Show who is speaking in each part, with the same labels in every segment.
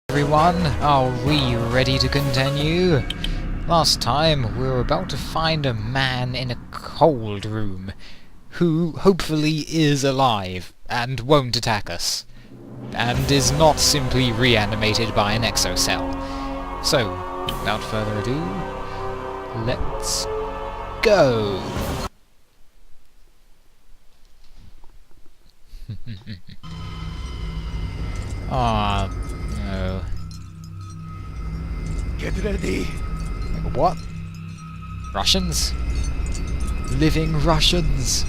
Speaker 1: Everyone, are we ready to continue? Last time we were about to find a man in a cold room who hopefully is alive and won't attack us and is not simply reanimated by an exocell. So, without further ado, let's go! Ah, no.
Speaker 2: Get ready!
Speaker 1: What? Russians? Living Russians?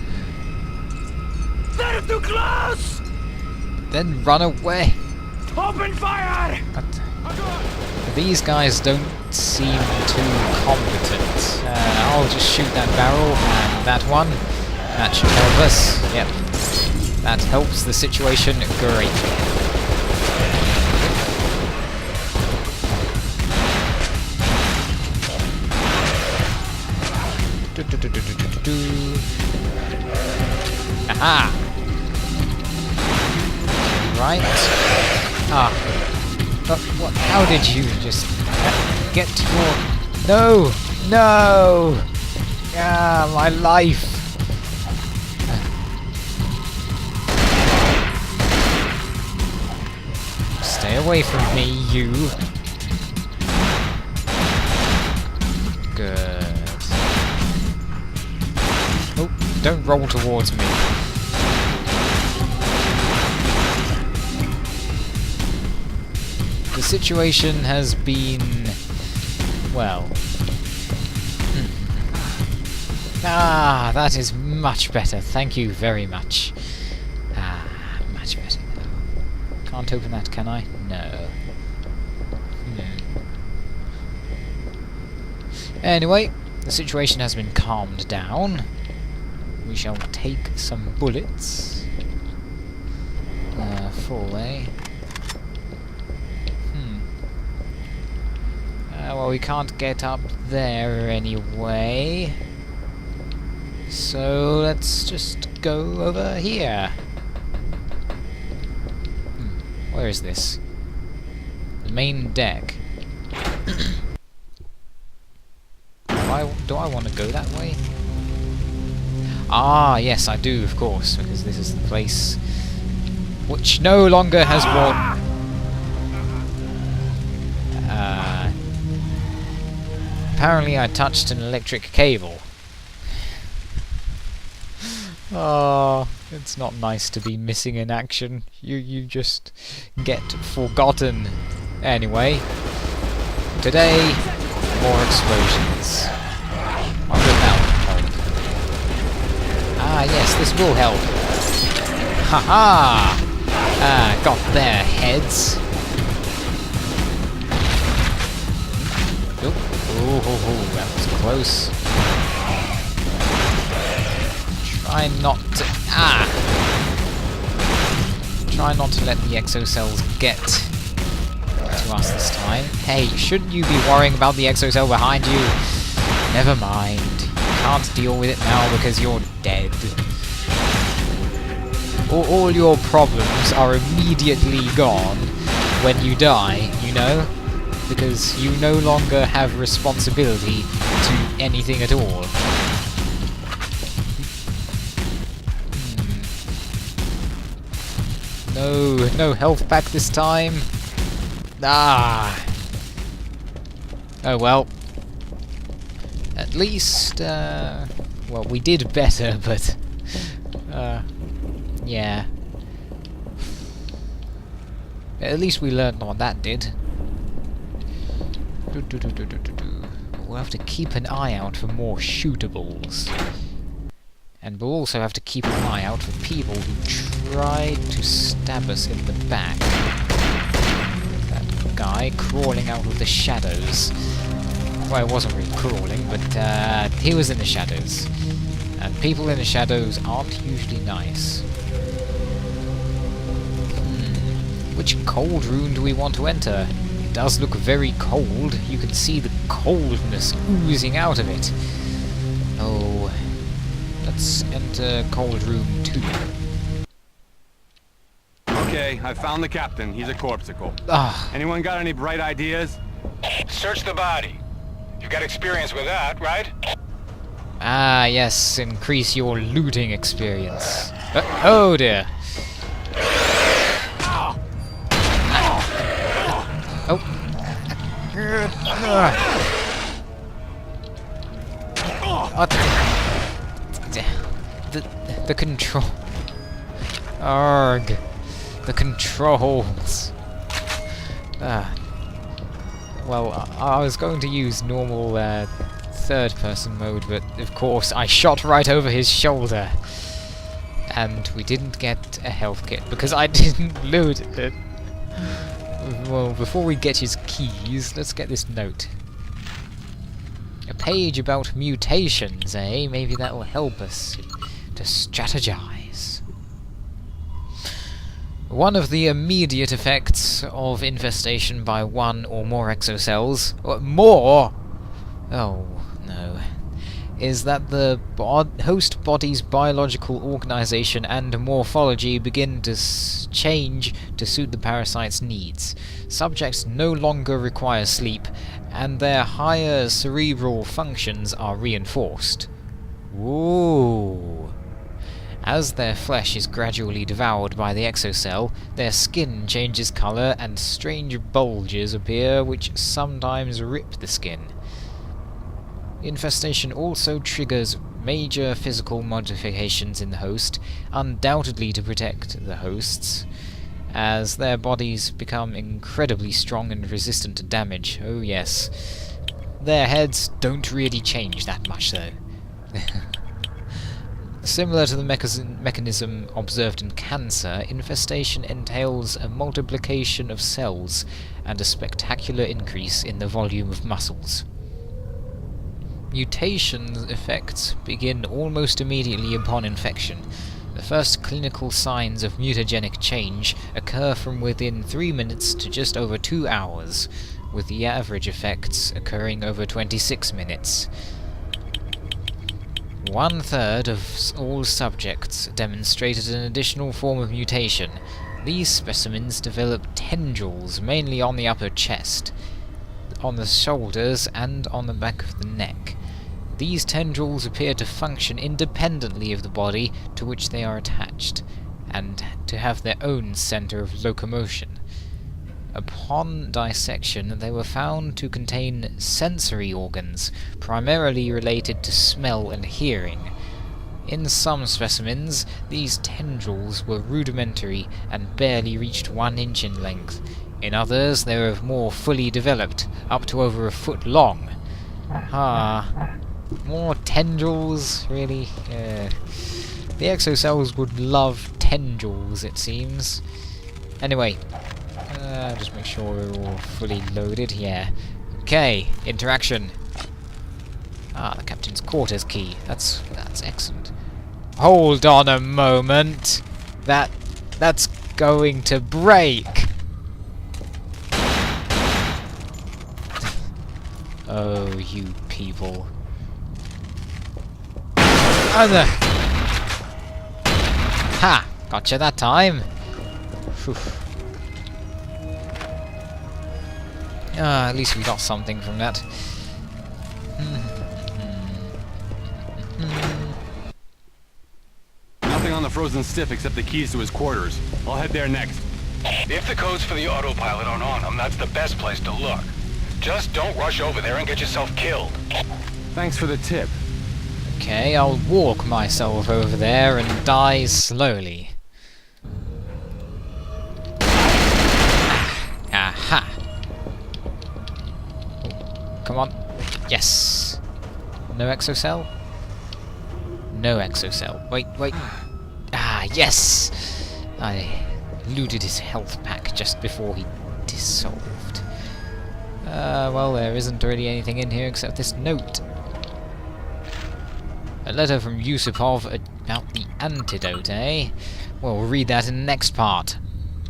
Speaker 2: They're too close!
Speaker 1: Then run away!
Speaker 2: Open fire!
Speaker 1: These guys don't seem too competent. I'll just shoot that barrel and that one. That should help us. Yep. That helps the situation greatly. Aha! Right. Ah. What? How did you just get your... No! No! Ah, my life! Stay away from me, you! Good. Oh, don't roll towards me. The situation has been... well... Ah, that is much better. Thank you very much. Ah, much better now. Can't open that, can I? No. Anyway, the situation has been calmed down. We shall take some bullets. Full, eh? Well, we can't get up there anyway. So let's just go over here. Where is this? The main deck. Do I want to go that way? Ah, yes, I do, of course, because this is the place which no longer has water. Apparently I touched an electric cable. Oh, it's not nice to be missing in action. You just get forgotten. Anyway, today, more explosions. What will help? Ah, yes, this will help. Haha! Ah, got their heads. Oh, that was close. Try not to... ah! Try not to let the exocells get to us this time. Hey, shouldn't you be worrying about the exocell behind you? Never mind. You can't deal with it now because you're dead. All your problems are immediately gone when you die, you know? Because you no longer have responsibility to anything at all. No health pack this time. Ah. Oh well. At least, well, we did better, but, yeah. At least we learned what that did. We'll have to keep an eye out for more shootables. And we'll also have to keep an eye out for people who try to stab us in the back. That guy crawling out of the shadows. Well, it wasn't really crawling, but he was in the shadows. And people in the shadows aren't usually nice. Which cold room do we want to enter? It does look very cold. You can see the coldness oozing out of it. Oh, let's enter cold room 2.
Speaker 3: Okay, I found the captain. He's a corpsicle.
Speaker 1: Ah,
Speaker 3: Anyone got any bright ideas?
Speaker 4: Search the body. You've got experience with that, right?
Speaker 1: ah, yes, increase your looting experience. Oh dear. Oh. The control. Arg. The controls. Well, I was going to use normal third-person mode, but of course I shot right over his shoulder. And we didn't get a health kit, because I didn't load it. Well, before we get his keys, let's get this note. A page about mutations, eh? Maybe that will help us to strategize. One of the immediate effects of infestation by one or more exocells, more? Oh, no. Is that the host body's biological organization and morphology begin to change to suit the parasite's needs. Subjects no longer require sleep, and their higher cerebral functions are reinforced. Ooh. As their flesh is gradually devoured by the exocell, their skin changes colour and strange bulges appear which sometimes rip the skin. Infestation also triggers major physical modifications in the host, undoubtedly to protect the hosts, as their bodies become incredibly strong and resistant to damage. Oh yes. Their heads don't really change that much though. Similar to the mechanism observed in cancer, infestation entails a multiplication of cells and a spectacular increase in the volume of muscles. Mutation effects begin almost immediately upon infection. The first clinical signs of mutagenic change occur from within 3 minutes to just over 2 hours, with the average effects occurring over 26 minutes. 1/3 of all subjects demonstrated an additional form of mutation. These specimens developed tendrils mainly on the upper chest, on the shoulders, and on the back of the neck. These tendrils appear to function independently of the body to which they are attached, and to have their own center of locomotion. Upon dissection, they were found to contain sensory organs, primarily related to smell and hearing. In some specimens, these tendrils were rudimentary and barely reached 1 inch in length. In others, they were more fully developed, up to over a foot long. More tendrils, really? The exocells would love tendrils, it seems. Anyway, just make sure we're all fully loaded. Yeah. Okay, interaction. The captain's quarters key. That's excellent. Hold on a moment. That's going to break. Oh, you people. Ha! Gotcha that time. Whew. At least we got something from that.
Speaker 3: Nothing on the frozen stiff except the keys to his quarters. I'll head there next.
Speaker 4: If the codes for the autopilot aren't on them, that's the best place to look. Just don't rush over there and get yourself killed.
Speaker 3: Thanks for the tip.
Speaker 1: Okay, I'll walk myself over there and die slowly. Aha! Oh, come on. Yes! No exocell? No exocell. Wait. Yes! I looted his health pack just before he dissolved. Well, there isn't really anything in here except this note. A letter from Yusupov about the antidote, eh? Well, we'll read that in the next part.